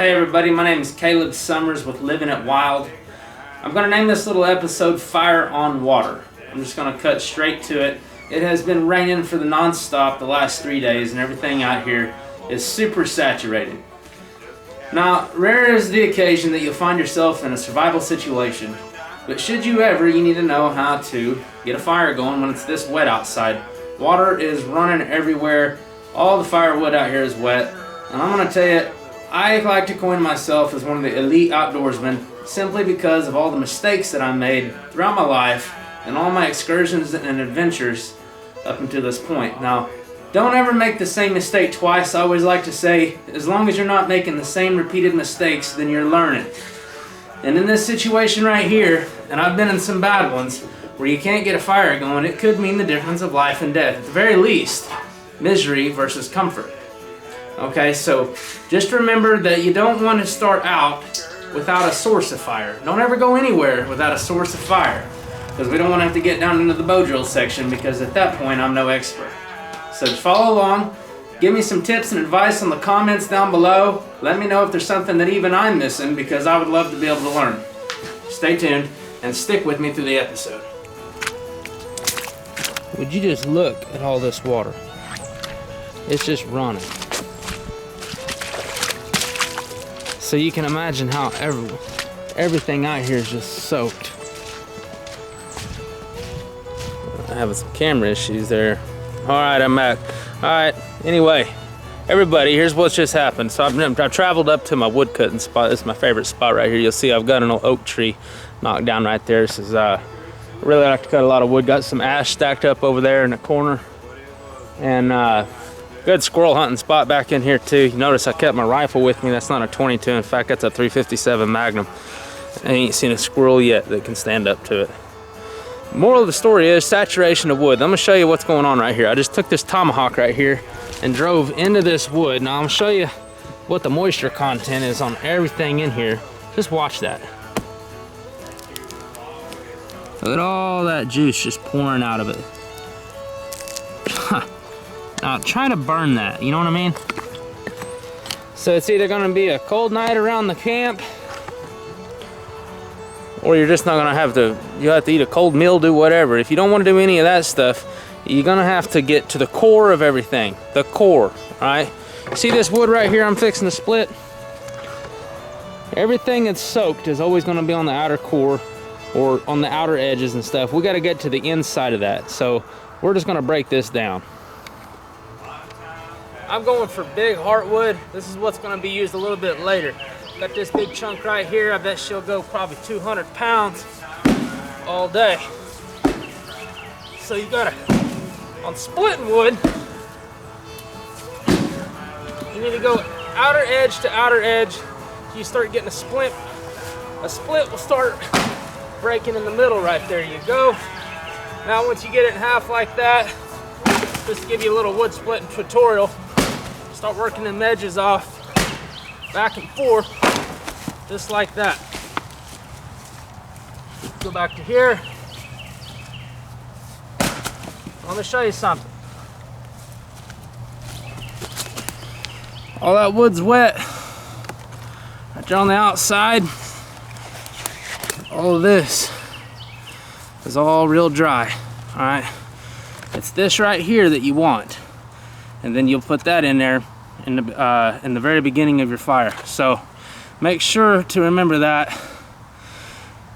Hey everybody, my name is Caleb Summers with Living It Wild. I'm going to name this little episode Fire on Water. I'm just going to cut straight to it. It has been raining for the non-stop the last 3 days and everything out here is super saturated. Now, rare is the occasion that you'll find yourself in a survival situation, but should you ever, you need to know how to get a fire going when it's this wet outside. Water is running everywhere. All the firewood out here is wet. And I'm going to tell you, I like to coin myself as one of the elite outdoorsmen simply because of all the mistakes that I made throughout my life and all my excursions and adventures up until this point. Now, don't ever make the same mistake twice. I always like to say, as long as you're not making the same repeated mistakes, then you're learning. And in this situation right here, and I've been in some bad ones, where you can't get a fire going, it could mean the difference of life and death. At the very least, misery versus comfort. Okay, so just remember that you don't want to start out without a source of fire. Don't ever go anywhere without a source of fire, because we don't want to have to get down into the bow drill section, because at that point I'm no expert. So just follow along, give me some tips and advice in the comments down below. Let me know if there's something that even I'm missing, because I would love to be able to learn. Stay tuned and stick with me through the episode. Would you just look at all this water? It's just running. So you can imagine how everything out here is just soaked. I'm having some camera issues there. Alright, I'm back. Alright, anyway, everybody, here's what's just happened. So I've traveled up to my wood cutting spot. This is my favorite spot right here. You'll see I've got an old oak tree knocked down right there. This is, I really like to cut a lot of wood. Got some ash stacked up over there in the corner. And good squirrel hunting spot back in here too. You notice I kept my rifle with me. That's not a 22. In fact, that's a 357 Magnum. I ain't seen a squirrel yet that can stand up to it. Moral of the story is saturation of wood. I'm gonna show you what's going on right here. I just took this tomahawk right here and drove into this wood. Now I'm gonna show you what the moisture content is on everything in here. Just watch that. Look at all that juice just pouring out of it. Now try to burn that, you know what I mean? So it's either gonna be a cold night around the camp, or you're just not gonna have to, you have to eat a cold meal, do whatever. If you don't wanna do any of that stuff, you're gonna have to get to the core of everything. The core, all right? See this wood right here I'm fixing to split? Everything that's soaked is always gonna be on the outer core or on the outer edges and stuff. We gotta get to the inside of that. So we're just gonna break this down. I'm going for big heartwood. This is what's going to be used a little bit later. Got this big chunk right here. I bet she'll go probably 200 pounds all day. So you gotta, on splitting wood, you need to go outer edge to outer edge. You start getting a split will start breaking in the middle right there. You go. Now once you get it in half like that, just to give you a little wood splitting tutorial. Start working them edges off, back and forth, just like that. Go back to here. Let me show you something. All that wood's wet. Right there on the outside. All of this is all real dry. All right. It's this right here that you want. And then you'll put that in there in the very beginning of your fire. So make sure to remember that.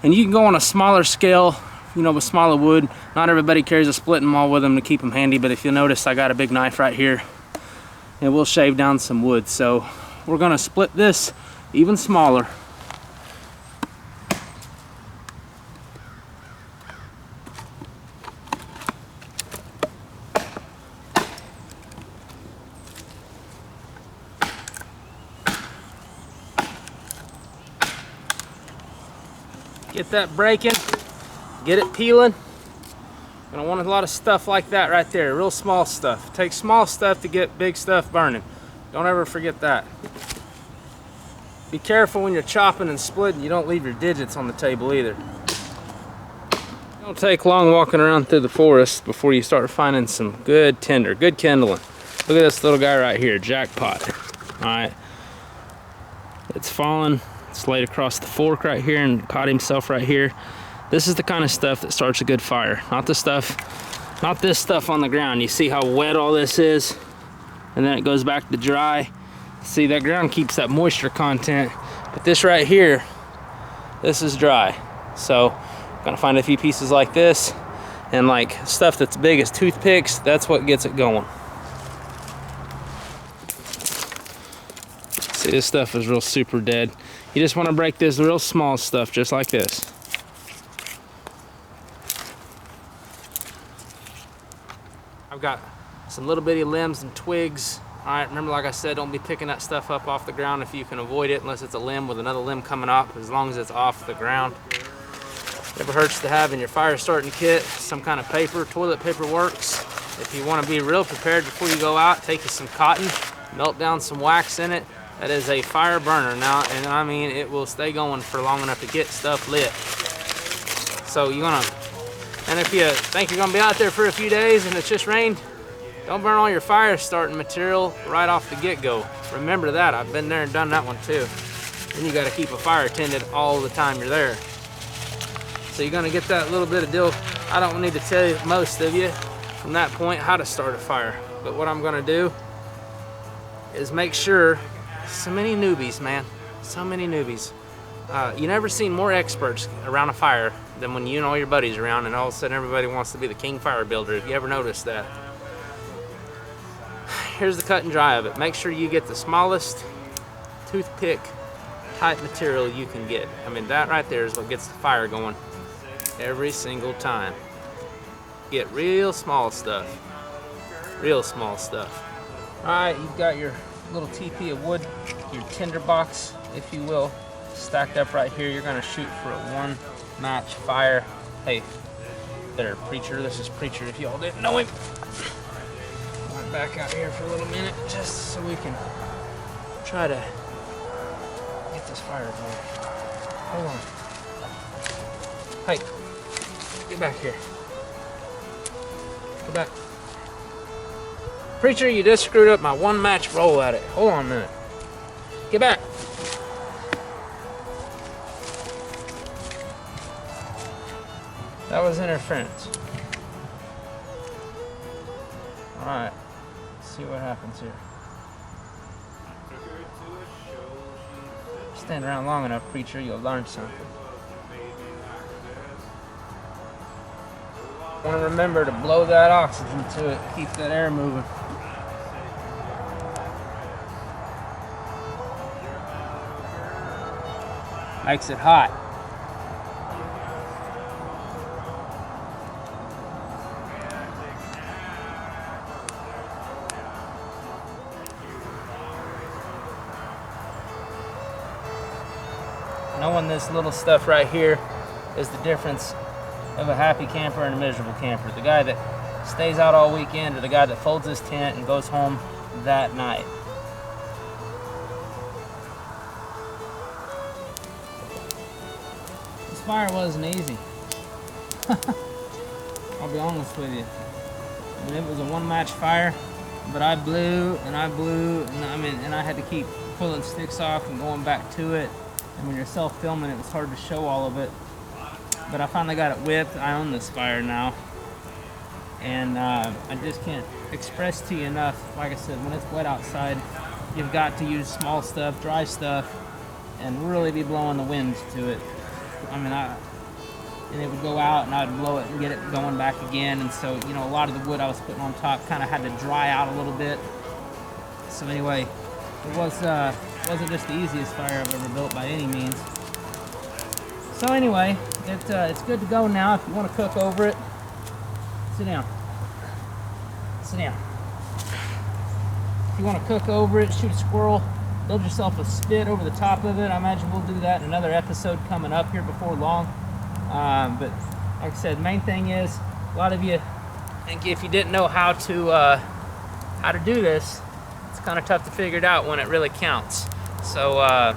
And you can go on a smaller scale, you know, with smaller wood. Not everybody carries a splitting maul with them to keep them handy, but if you'll notice, I got a big knife right here and we'll shave down some wood. So we're gonna split this even smaller. Get that breaking, get it peeling. And I want a lot of stuff like that right there, real small stuff. It takes small stuff to get big stuff burning. Don't ever forget that. Be careful when you're chopping and splitting, you don't leave your digits on the table either. Don't take long walking around through the forest before you start finding some good tinder, good kindling. Look at this little guy right here, jackpot. All right. It's fallen. It's laid across the fork right here and caught himself right here. This is the kind of stuff that starts a good fire. Not this stuff on the ground. You see how wet all this is? And then it goes back to dry. See, that ground keeps that moisture content. But this right here, this is dry. So I'm gonna find a few pieces like this, and like stuff that's big as toothpicks, that's what gets it going. See, this stuff is real super dead. You just wanna break this real small stuff just like this. I've got some little bitty limbs and twigs. All right, remember, like I said, don't be picking that stuff up off the ground if you can avoid it, unless it's a limb with another limb coming up, as long as it's off the ground. Never hurts to have in your fire starting kit some kind of paper. Toilet paper works. If you want to be real prepared before you go out, take you some cotton, melt down some wax in it. That is a fire burner now, and I mean, it will stay going for long enough to get stuff lit. So you're gonna, and if you think you're gonna be out there for a few days and it's just rained, don't burn all your fire starting material right off the get-go. Remember that. I've been there and done that one too. Then you got to keep a fire tended all the time you're there. So you're going to get that little bit of deal. I don't need to tell you, most of you, from that point, how to start a fire. But what I'm going to do is make sure, so many newbies, man. So many newbies. You never seen more experts around a fire than when you and all your buddies are around and all of a sudden everybody wants to be the king fire builder. Have you ever noticed that? Here's the cut and dry of it. Make sure you get the smallest toothpick type material you can get. I mean, that right there is what gets the fire going every single time. Get real small stuff. Real small stuff. All right, you've got your little teepee of wood, your tinder box, if you will, stacked up right here. You're gonna shoot for a one match fire. Hey, there, Preacher. This is Preacher if y'all didn't know him. Back out here for a little minute just so we can try to get this fire going. Hold on. Hey, get back here. Get back. Preacher, you just screwed up my one match roll at it. Hold on a minute. Get back. That was interference. All right. See what happens here. Stand around long enough, Preacher, you'll learn something. Want to remember to blow that oxygen to it, keep that air moving. Makes it hot. Knowing this little stuff right here is the difference of a happy camper and a miserable camper. The guy that stays out all weekend or the guy that folds his tent and goes home that night. This fire wasn't easy. I'll be honest with you. I mean, it was a one-match fire, but I blew and I blew, and I had to keep pulling sticks off and going back to it. And when you're self-filming, it was hard to show all of it. But I finally got it whipped. I own this fire now. And I just can't express to you enough, like I said, when it's wet outside, you've got to use small stuff, dry stuff, and really be blowing the wind to it. I mean, and it would go out and I'd blow it and get it going back again. And so, you know, a lot of the wood I was putting on top kind of had to dry out a little bit. So anyway, it wasn't just the easiest fire I've ever built by any means. So anyway, it's good to go now. If you want to cook over it, sit down. Sit down. If you want to cook over it, shoot a squirrel, build yourself a spit over the top of it. I imagine we'll do that in another episode coming up here before long. But like I said, main thing is, a lot of you think if you didn't know how to do this, it's kind of tough to figure it out when it really counts. So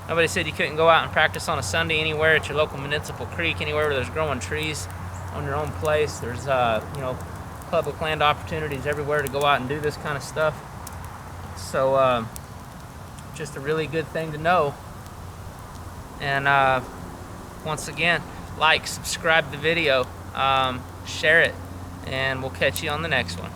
nobody said you couldn't go out and practice on a Sunday anywhere at your local municipal creek, anywhere where there's growing trees on your own place. There's you know, public land opportunities everywhere to go out and do this kind of stuff. So just a really good thing to know. And once again, like, subscribe the video, share it, and we'll catch you on the next one.